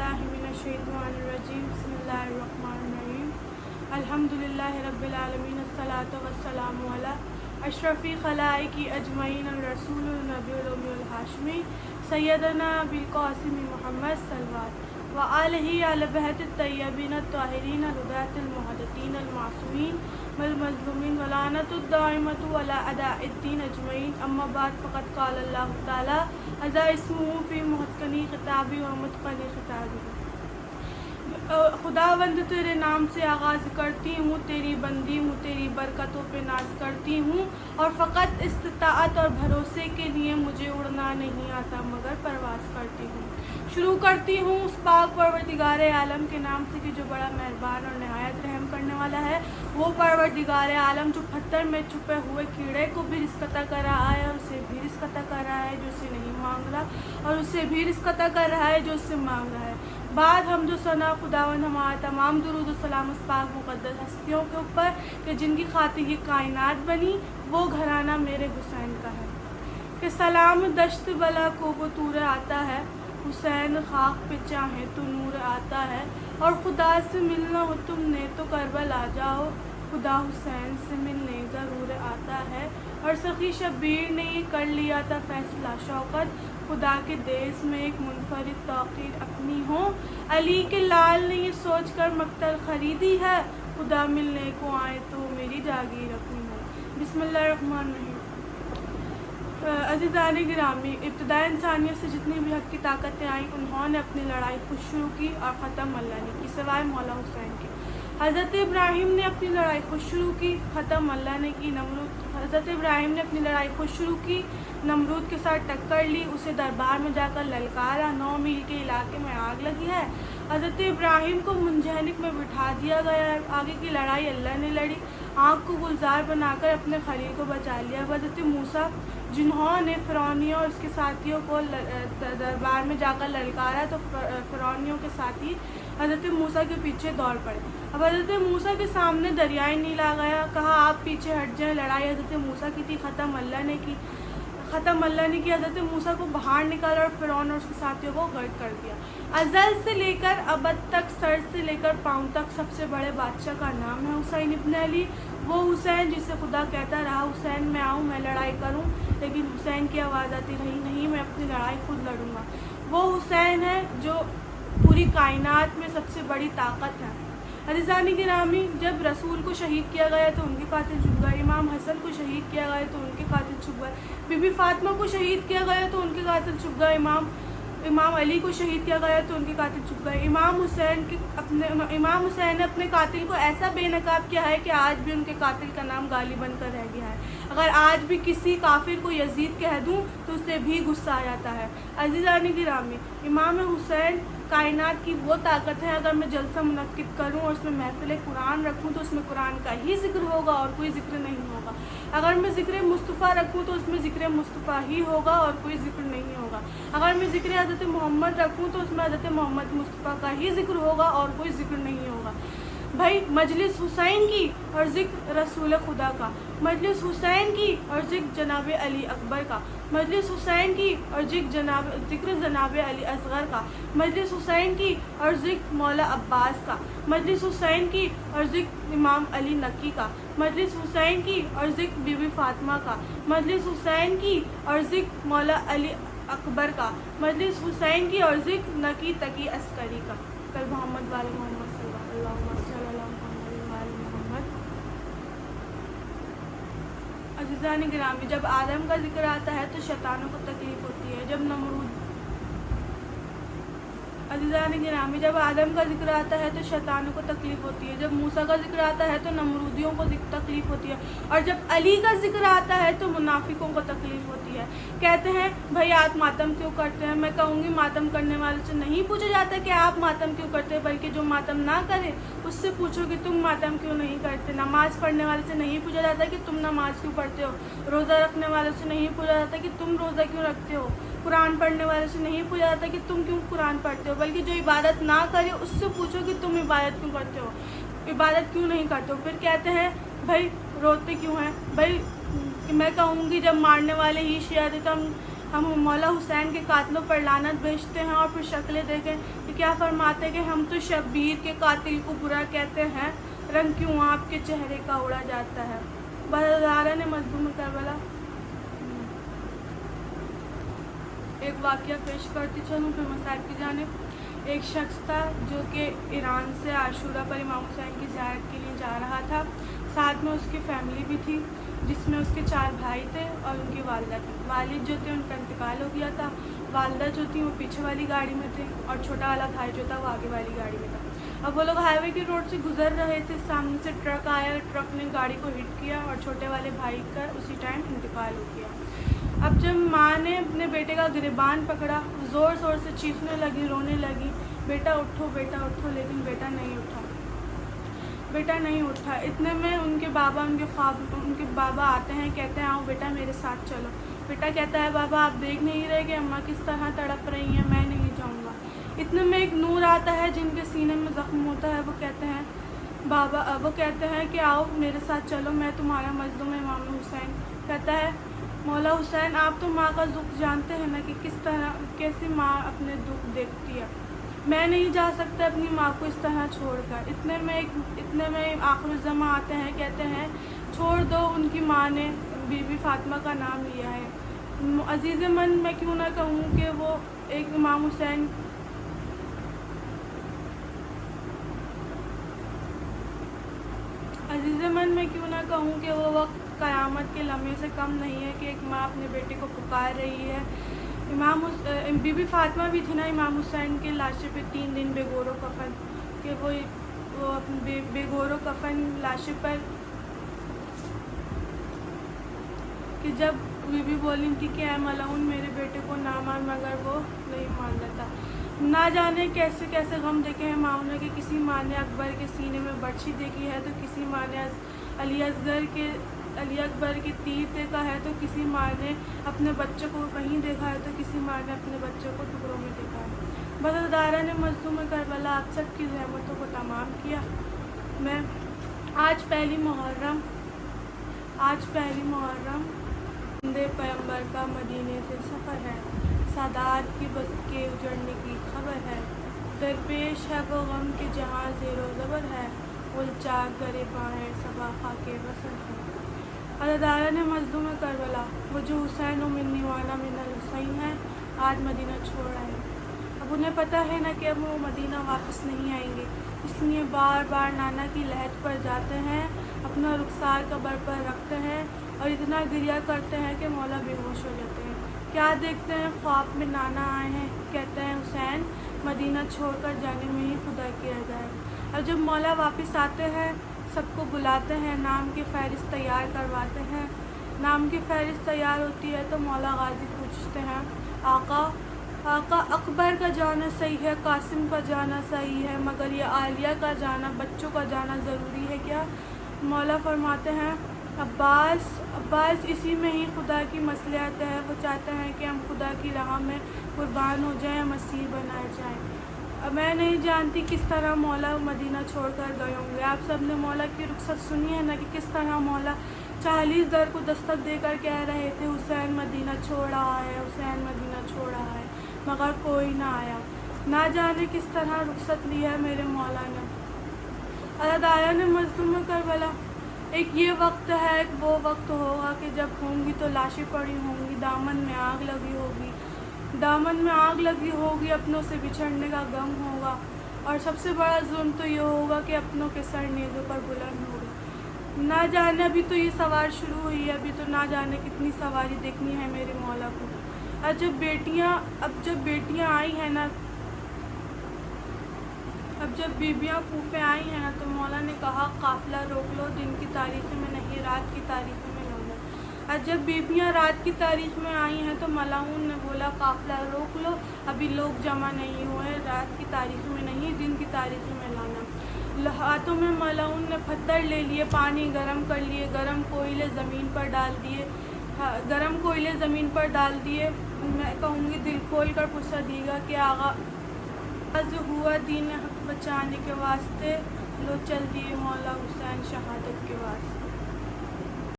बिल्लाहि मिनश्शैतानिर्रजीम बिस्मिल्लाहिर्रहमानिर्रहीम अल्हम्दुलिल्लाहि रब्बिल आलमीन अस्सलातु वस्सलामु अला अशरफी खलाइकी अजमईन रसूलुन नबियुल उम्मीयुल हाशमी सैयदना बिल क़ासिम मुहम्मद सल्लल्लाहु व आलिहि अल बहत तय्यबीन ताहिरीन हुदातिल मुहद्दिसीन अल मासूमीन वल मज़लूमीन व लानतुद दाइमतु अला अदाइद्दीन अजमईन अम्मा बाद फ़क़द क़ाल अल्लाह तआला अज़ा इस्मुहु फ़ी मुहक्कनी ख़िताबी व मुतक़नी ख़िताबी। खुदावंद तेरे नाम से आगाज़ करती हूँ, तेरी बंदी हूँ, तेरी बरकतों पे नाज करती हूँ और फ़कत इस्तिताअत और भरोसे के लिए मुझे उड़ना नहीं आता मगर परवाज़ करती हूँ। शुरू करती हूँ उस पाक परवरदिगार आलम के नाम से कि जो बड़ा मेहरबान और नहायत रहम करने वाला है। वो परवरदिगार आलम जो पत्थर में छुपे हुए कीड़े को भी रिज़्क़ अता कर रहा है और उसे भी रिज़्क़ अता कर रहा है जो उसे नहीं मांग रहा, और उसे भी रिज़्क़ अता कर रहा है जो उससे मांग रहा है। बाद हम जो सना खुदावंद हमारा तमाम दुरूद सलाम उस पाक मुक़द्दस हस्तियों के ऊपर कि जिनकी खातिर ये कायनात बनी, वो घराना मेरे हुसैन का है। कि सलाम दश्त बला को वो तूर आता है, हुसैन खाक पे चाहे तो नूर आता है। और खुदा से मिलना हो तुमने तो करबल आ जाओ, खुदा हुसैन से मिलने ज़रूर आता है। और सखी शब्बीर ने ये कर लिया था फैसला शौकत, खुदा के देश में एक मुनफरिद तौक़ीर अपनी हो। अली के लाल ने ये सोच कर मक्तल ख़रीदी है, खुदा मिलने को आए तो मेरी जागीर अपनी हो। बिस्मिल्लाहिर्रहमानिर्रहीम। अज़ीज़ान गिरामी, इब्तिदा इंसानियत से जितनी भी हक़ की ताकतें आईं, उन्होंने अपनी लड़ाई खुद शुरू की और ख़त्म अल्लाह ने की, सिवाय मौला हुसैन के। हज़रत इब्राहीम ने अपनी लड़ाई खुद शुरू की, ख़त्म अल्लाह ने की। हज़रत इब्राहीम ने अपनी लड़ाई खुद शुरू की, नमरूद के साथ टक्कर ली, उसे दरबार में जाकर ललकारा, 9 मील के इलाके में आग लगी है। हज़रत इब्राहीम को मुंजनिक में बिठा दिया गया है। आगे की लड़ाई अल्लाह ने लड़ी, आग को गुलजार बनाकर अपने खलील को बचा लिया। हज़रत मूसा जिन्होंने फ़िरौनियों और उसके साथियों को दरबार में जाकर ललकारा, तो फ़िरौनियों के साथी हज़रत मूसा के पीछे दौड़ पड़े। अब हज़रत मूसा के सामने दरियाए नील आ गया, कहा आप पीछे हट जाएं। लड़ाई हज़रत मूसा की थी, ख़त्म अल्लाह ने की। हज़रत मूसा को बाहर निकाला और फ़िरौन और उसके साथियों को गर्क कर दिया। अज़ल से लेकर अबद तक, सर से लेकर पाँव तक सबसे बड़े बादशाह का नाम है हुसैन इब्न अली। वो हुसैन जिसे खुदा कहता रहा हुसैन मैं आऊँ, मैं लड़ाई करूँ, लेकिन हुसैन की आवाज़ आती रही नहीं, मैं अपनी लड़ाई खुद लड़ूँगा। वो हुसैन है जो पूरी कायनात में सबसे बड़ी ताकत है। अज़ीज़ान गिरामी, जब रसूल को शहीद किया गया तो उनके कातिल छुप गए, इमाम हसन को शहीद किया गया तो उनके कातिल छुप गए, बीबी फातिमा को शहीद किया गया तो उनके कातिल छुप गए, इमाम अली को शहीद किया गया तो उनके कातिल छुप गए। इमाम हुसैन ने अपने कातिल को ऐसा बेनकाब किया है कि आज भी उनके कातिल का नाम गाली बनकर रह गया है। अगर आज भी किसी काफिर को यजीद कह दूं तो उसे भी गुस्सा आ जाता है। अज़ीज़ान गिरामी, इमाम हुसैन कायनात की वो ताकत है। अगर मैं जलसा मुनक्किद करूं और उसमें महफिल कुरान रखूं तो उसमें कुरान का ही जिक्र होगा और कोई जिक्र नहीं होगा। अगर मैं ज़िक्र मुस्तफ़ा रखूं तो उसमें ज़िक्र मुस्तफ़ा ही होगा और कोई जिक्र नहीं होगा। अगर मैं ज़िक्र हज़रत मोहम्मद रखूं तो उसमें हज़रत मोहम्मद मुस्तफ़ा का ही जिक्र होगा और कोई जिक्र नहीं होगा। भाई मजलिस हुसैन की और ज़िक्र रसूल खुदा का, मजलिस हुसैन की और ज़िक्र जनाब अली अकबर का, मजलिस हुसैन की और ज़िक्र जनाब अली असगर का, मजलिस हुसैन की और ज़िक्र मौला अब्बास का, मजलिस हुसैन की और ज़िक्र इमाम अली नकी का, मजलिस हुसैन की और ज़िक्र बीबी फातिमा का, मजलिस हुसैन की और ज़िक्र मौला अली अकबर का, मजलिस हुसैन की और ज़िक्र नकी तकी अस्करी का। कल मोहम्मद वाले मोहम्मद अज़ीज़ान गिरामी, जब आदम का जिक्र आता है तो शैतानों को तकलीफ़ होती है। अज़ीज़ान गिरामी, जब आदम का जिक्र आता है तो शैतानों को तकलीफ़ होती है। जब मूसा का जिक्र आता है तो नमरूदियों को तकलीफ़ होती है, और जब अली का जिक्र आता है तो मुनाफिकों को तकलीफ़ होती है। कहते हैं भाई आप मातम क्यों करते हैं? मैं कहूँगी मातम करने वाले से नहीं पूछा जाता कि आप मातम क्यों करते हैं, बल्कि जो मातम ना करे उससे पूछो कि तुम मातम क्यों नहीं करते। नमाज़ पढ़ने वाले से नहीं पूछा जाता कि तुम नमाज़ क्यों पढ़ते हो, रोज़ा रखने वाले से नहीं पूछा जाता कि तुम रोज़ा क्यों रखते हो, कुरान पढ़ने वाले से नहीं पूछा जाता कि तुम क्यों कुरान पढ़ते हो, बल्कि जो इबादत ना करे उससे पूछो कि तुम इबादत क्यों करते हो, इबादत क्यों नहीं करते हो। फिर कहते हैं भाई रोते क्यों हैं? भाई मैं कहूँगी जब मारने वाले ही शिया थे तो ہم مولا حسین کے قاتلوں پر لعنت بھیجتے ہیں اور پھر شکلیں دیکھیں کہ کیا فرماتے ہیں کہ ہم تو شبیر کے قاتل کو برا کہتے ہیں، رنگ کیوں آپ کے چہرے کا اڑا جاتا ہے۔ برادران مظلوم کربلا، ایک واقعہ پیش کرتی چلوں پھر مسائل کی جانب۔ ایک شخص تھا جو کہ ایران سے عاشورہ پر امام حسین کی زیارت کے لیے جا رہا تھا، ساتھ میں اس کی فیملی بھی تھی جس میں اس کے 4 بھائی تھے اور ان کی والدہ تھی۔ والد جو تھے ان کا انتقال ہو گیا تھا، والدہ جو تھی وہ پیچھے والی گاڑی میں تھے اور چھوٹا والا بھائی جو تھا وہ آگے والی گاڑی میں تھا۔ اب وہ لوگ ہائی وے کی روڈ سے گزر رہے تھے، سامنے سے ٹرک آیا، ٹرک نے گاڑی کو ہٹ کیا اور چھوٹے والے بھائی کا اسی ٹائم انتقال ہو گیا۔ اب جب ماں نے اپنے بیٹے کا گریبان پکڑا، زور زور سے چیخنے لگی، رونے لگی، بیٹا اٹھو بیٹا اٹھو، لیکن بیٹا نہیں اٹھا۔ اتنے میں ان کے بابا آتے ہیں، کہتے ہیں آؤ بیٹا میرے ساتھ چلو۔ بیٹا کہتا ہے بابا آپ دیکھ نہیں رہے کہ اماں کس طرح تڑپ رہی ہیں، میں نہیں جاؤں گا۔ اتنے میں ایک نور آتا ہے جن کے سینے میں زخم ہوتا ہے، وہ کہتے ہیں کہ آؤ میرے ساتھ چلو، میں تمہارا مظلوم امام حسین۔ کہتا ہے مولا حسین آپ تو ماں کا دکھ جانتے ہیں نا کہ کیسی ماں اپنے دکھ دیکھتی ہے، میں نہیں جا سکتا اپنی ماں کو اس طرح چھوڑ کر۔ اتنے میں آخر الزماں آتے ہیں، کہتے ہیں چھوڑ دو، ان کی ماں نے بی بی فاطمہ کا نام لیا ہے۔ عزیز من میں کیوں نہ کہوں کہ وہ ایک امام حسین وہ وقت قیامت کے لمحے سے کم نہیں ہے کہ ایک ماں اپنے بیٹے کو پکار رہی ہے۔ بی بی فاطمہ بھی تھی نا امام حسین کے لاشے پہ 3 دن بے گور و کفن، کہ وہ بے گور و کفن لاشے پر، کہ جب بی بی بولی تھی کہ اے ملعون میرے بیٹے کو نہ مان، مگر وہ نہیں مان لیتا۔ نہ جانے کیسے کیسے غم دیکھے ہیں ماں نے، کہ کسی ماں نے اکبر کے سینے میں برچھی دیکھی ہے، تو کسی ماں نے علی اکبر کے تیر دیکھا ہے، تو کسی ماں نے اپنے بچوں کو کہیں دیکھا ہے، تو کسی ماں نے اپنے بچوں کو ٹکڑوں میں دیکھا ہے۔ برادران مظلوم کربلا آپ سب کی رحمتوں کو تمام کیا۔ میں آج پہلی محرم زندے پیغمبر کا مدینے سے سفر ہے، سادات کی بس کے اجڑنے کی خبر ہے، درپیش ہے وہ غم کے جہاں زیر و زبر ہے، الچاک گریباں ہے صبا خاک وصل ہے۔ برادران مظلوم کربلا، وہ جو حسین و منی وانا من الحسین ہے، آج مدینہ چھوڑ آئے ہیں۔ اب انہیں پتہ ہے نا کہ اب وہ مدینہ واپس نہیں آئیں گے، اس لیے بار بار نانا کی لحد پر جاتے ہیں، اپنا رخسار قبر پر رکھتے ہیں اور اتنا گریہ کرتے ہیں کہ مولا بے ہوش ہو جاتے ہیں۔ کیا دیکھتے ہیں، خواب میں نانا آئے ہیں، کہتے ہیں حسین مدینہ چھوڑ کر جانے میں ہی خدا کی رضا ہے۔ اور جب مولا واپس آتے ہیں، سب کو بلاتے ہیں، نام کی فہرست تیار کرواتے ہیں۔ نام کی فہرست تیار ہوتی ہے تو مولا غازی پوچھتے ہیں آقا اکبر کا جانا صحیح ہے، قاسم کا جانا صحیح ہے، مگر یہ عالیہ کا جانا، بچوں کا جانا ضروری ہے کیا؟ مولا فرماتے ہیں عباس اسی میں ہی خدا کی مصلحت ہے، وہ چاہتے ہیں کہ ہم خدا کی راہ میں قربان ہو جائیں، مسیح بنائے جائیں۔ میں نہیں جانتی کس طرح مولا مدینہ چھوڑ کر گئے ہوں گے۔ آپ سب نے مولا کی رخصت سنی ہے نا کہ کس طرح مولا 40 در کو دستک دے کر کہہ رہے تھے حسین مدینہ چھوڑ رہا ہے، حسین مدینہ چھوڑ رہا ہے، مگر کوئی نہ آیا۔ نہ جانے کس طرح رخصت لی ہے میرے مولا نے۔ برادران مظلوم کربلا، ایک یہ وقت ہے، ایک وہ وقت ہوگا کہ جب ہوں گی تو لاشیں پڑی ہوں گی، دامن میں آگ لگی ہوگی، اپنوں سے بچھڑنے کا غم ہوگا، اور سب سے بڑا ظلم تو یہ ہوگا کہ اپنوں کے سر نیزوں پر بلند ہوگا۔ نہ جانے ابھی تو یہ سوار شروع ہوئی ہے، ابھی تو نہ جانے کتنی سواری دیکھنی ہے میرے مولا کو۔ اب جب بیٹیاں آئی ہیں نا، اب جب بیبیاں پھوپھیں آئی ہیں نا، تو مولا نے کہا قافلہ روک لو، دن کی تاریخ میں نہیں، رات کی تاریخ میں لانا۔ اور جب بیبیاں رات کی تاریخ میں آئی ہیں تو ملعون نے بولا قافلہ روک لو، ابھی لوگ جمع نہیں ہوئے، رات کی تاریخ میں نہیں، دن کی تاریخ میں لانا۔ ہاتھوں میں ملعون نے پتھر لے لیے، پانی گرم کر لیے، گرم کوئلے زمین پر ڈال دیے۔ میں کہوں گی دل کھول کر پوچھا دیے گا کہ آغاز ہوا دین حق بچانے کے واسطے، لو چل دیے مولا حسین شہادت کے واسطے۔